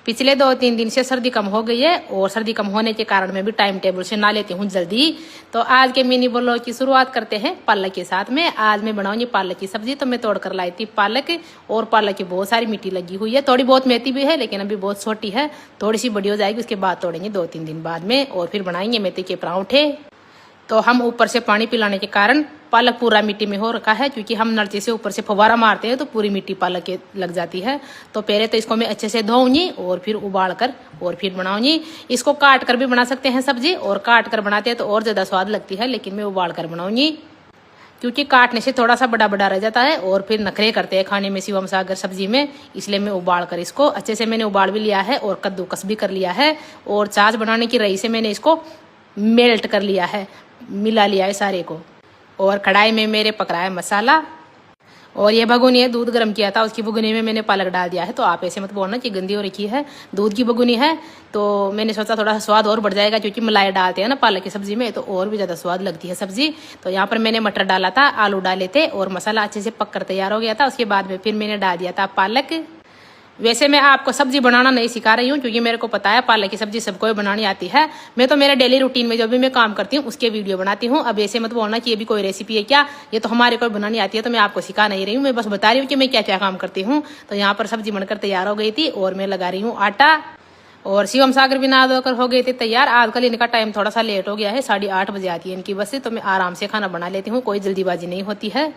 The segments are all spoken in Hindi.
पिछले 2-3 दिन से सर्दी कम हो गई है और सर्दी कम होने के कारण मैं भी टाइम टेबल से नहा लेती हूँ जल्दी। तो आज के मिनी ब्लॉग की शुरुआत करते हैं पालक के साथ में। आज मैं बनाऊंगी पालक की सब्जी। तो मैं तोड़ कर लाई थी पालक, और पालक की बहुत सारी मिट्टी लगी हुई है। थोड़ी बहुत मेथी भी है लेकिन अभी बहुत छोटी है, थोड़ी सी बड़ी हो जाएगी उसके बाद तोड़ेंगे 2-3 दिन बाद में, और फिर बनाएंगे मेथी के परांठे। तो हम ऊपर से पानी पिलाने के कारण पालक पूरा मिट्टी में हो रखा है, क्योंकि हम नलचे से ऊपर से फव्वारा मारते हैं तो पूरी मिट्टी पालक के लग जाती है। तो पहले तो इसको मैं अच्छे से धोऊंगी और फिर उबाल कर और फिर बनाऊंगी। इसको काट कर भी बना सकते हैं सब्जी, और काट कर बनाते हैं तो और ज़्यादा स्वाद लगती है, लेकिन मैं उबाल कर बनाऊंगी क्योंकि काटने से थोड़ा सा बड़ा बड़ा रह जाता है और फिर नखरे करते हैं खाने में शिवम सागर सब्जी में। इसलिए मैं उबाल कर इसको अच्छे से मैंने उबाल भी लिया है और कद्दूकस भी कर लिया है, और छाछ बनाने की रही से मैंने इसको मेल्ट कर लिया है, मिला लिया है सारे को। और कढ़ाई में मेरे पक रहा है मसाला, और ये भगोनी है, दूध गर्म किया था उसकी भगोनी में मैंने पालक डाल दिया है। तो आप ऐसे मत बोलना कि गंदी हो रखी है, दूध की भगोनी है। तो मैंने सोचा थोड़ा सा स्वाद और बढ़ जाएगा, क्योंकि मलाई डालते हैं ना पालक की सब्जी में तो और भी ज़्यादा स्वाद लगती है सब्जी। तो यहाँ पर मैंने मटर डाला था, आलू डाले थे, और मसाला अच्छे से पक कर तैयार हो गया था। उसके बाद में फिर मैंने डाल दिया था पालक। वैसे मैं आपको सब्जी बनाना नहीं सिखा रही हूँ, क्योंकि मेरे को पता है पालक की सब्जी सबको बनानी आती है। मैं तो मेरे डेली रूटीन में जो भी मैं काम करती हूँ उसके वीडियो बनाती हूँ। अब ऐसे मत बोलना कि ये भी कोई रेसिपी है क्या, ये तो हमारे को बनानी आती है। तो मैं आपको सिखा नहीं रही हूँ, मैं बस बता रही हूँ कि मैं क्या क्या काम करती हूँ। तो यहाँ पर सब्जी बनकर तैयार हो गई थी और मैं लगा रही हूँ आटा, और शिवम सागर भी नहा धोकर हो गए थे तैयार। आजकल इनका टाइम थोड़ा सा लेट हो गया है, 8:30 बजे आती है इनकी बस से। तो मैं आराम से खाना बना लेती हूँ, कोई जल्दीबाजी नहीं होती है।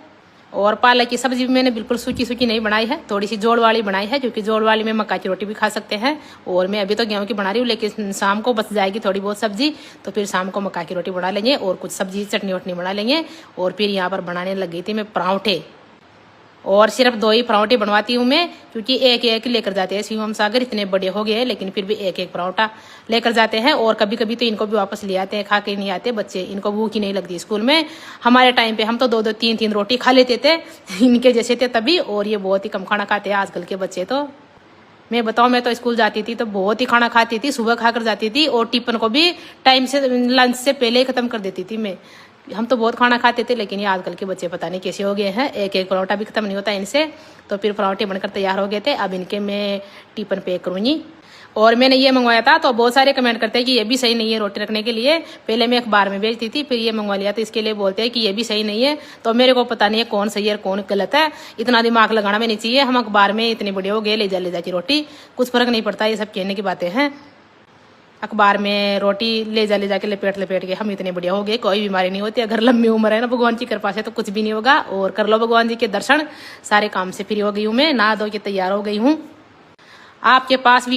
और पालक की सब्जी भी मैंने बिल्कुल सूखी सूखी नहीं बनाई है, थोड़ी सी जोड़ वाली बनाई है, क्योंकि जोड़ वाली में मक्का की रोटी भी खा सकते हैं। और मैं अभी तो गेहूं की बना रही हूँ, लेकिन शाम को बच जाएगी थोड़ी बहुत सब्जी, तो फिर शाम को मक्का की रोटी बना लेंगे और कुछ सब्जी चटनी वटनी बना लेंगे। और फिर यहाँ पर बनाने लग गई थी मैं परांठे, और सिर्फ 2 ही परांठे बनवाती हूँ मैं, क्योंकि एक एक लेकर जाते हैं शिवम सागर, इतने बड़े हो गए हैं लेकिन फिर भी एक एक परांठा लेकर जाते हैं। और कभी कभी तो इनको भी वापस ले आते हैं, खा के नहीं आते बच्चे, इनको भूख ही नहीं लगती स्कूल में। हमारे टाइम पे हम तो 2-2 3-3 रोटी खा लेते थे इनके जैसे थे तभी, और ये बहुत ही कम खाना खाते हैं आजकल के बच्चे। तो मैं बताऊँ, मैं तो स्कूल जाती थी तो बहुत ही खाना खाती थी, सुबह खाकर जाती थी, और टिफिन को भी टाइम से लंच से पहले ही खत्म कर देती थी मैं। हम तो बहुत खाना खाते थे, लेकिन ये आजकल के बच्चे पता नहीं कैसे हो गए हैं, एक एक पराठा भी खत्म नहीं होता इनसे। तो फिर पराठे बनकर तैयार हो गए थे, अब इनके मैं टिफिन पैक करूँगी। और मैंने ये मंगवाया था, तो बहुत सारे कमेंट करते हैं कि ये भी सही नहीं है रोटी रखने के लिए। पहले मैं अखबार में बेचती थी, फिर ये मंगवा लिया तो इसके लिए बोलते हैं कि ये भी सही नहीं है। तो मेरे को पता नहीं है कौन सही है और कौन गलत है, इतना दिमाग लगाना भी नहीं चाहिए। हम अखबार में इतने बड़े हो गए, ले जा की रोटी, कुछ फर्क नहीं पड़ता, ये सब कहने की बातें हैं। अखबार में रोटी ले जा के लपेट के हम इतने बढ़िया हो गए, कोई बीमारी नहीं होती। अगर लंबी उम्र है ना भगवान की कृपा से तो कुछ भी नहीं होगा। और कर लो भगवान जी के दर्शन। सारे काम से फ्री हो गई हूँ मैं, नहा धो के तैयार हो गई हूँ। आपके पास भी